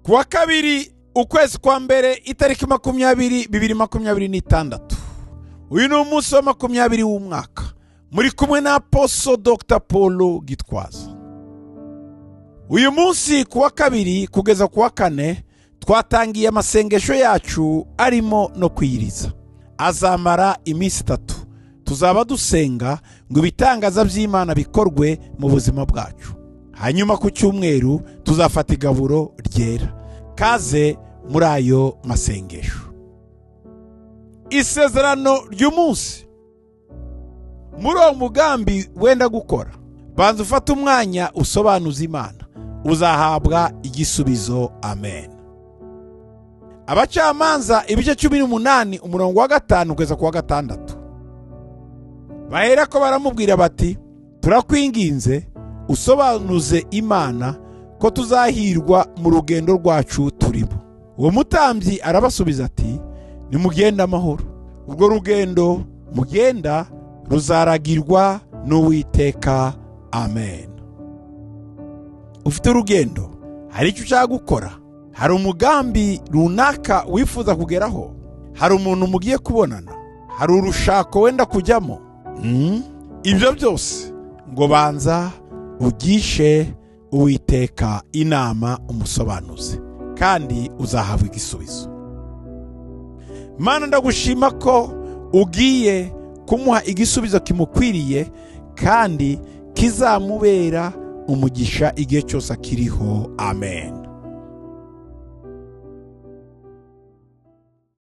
kuwa kabiri ukwezi kwa mbere itariki 20/2026. Uyu ni umunsi wa 20 w'umwaka. Muri kumwe na Apostle Dr. Paul Gitwaza. Uyu munsi kuwa kabiri kugeza kuwa kane twatangiye amasengesho yacu arimo no kwiyiriza. Azamara iminsi 3. Tuzaba dusenga ngo ibitangaza by'Imana bikorwe mu buzima bwacu. Hanyuma ku cyumweru tuzafata igaburo ryera. Kaze muri ayo masengesho. Isezerano ry'umunsi. Muri uwo mugambi wenda gukora, banza ufata umwanya usobanuza Imana, uzahabwa igisubizo. Amen. Abacamanza ibice 18 umurongo wa 5 kugeza ku wa 6. Bahera ko baramubwira bati, turakwinginze usobanuze Imana ko tuzahirwa mu rugendo rwacu turimo. Uwo mutambyi arabasubiza ati, nimugenda amahoro. Urwo rugendo mugenda ruzaragirwa n'Uwiteka. Amen. Ufite urugendo, hari icyo ushaka gukora, hari umugambi runaka wifuza kugeraho, hari umuntu mugiye kubonana, hari urushako wenda kujyamo. Ibyo byose ngo banza ugishe Uwiteka inama umusobanuze, kandi uzahabwa igisubizo. Mana, ndagushima ko ugiye kumuha igisubizo kimukwiriye kandi kizamubera umugisha igihe cyose akiriho. Amen.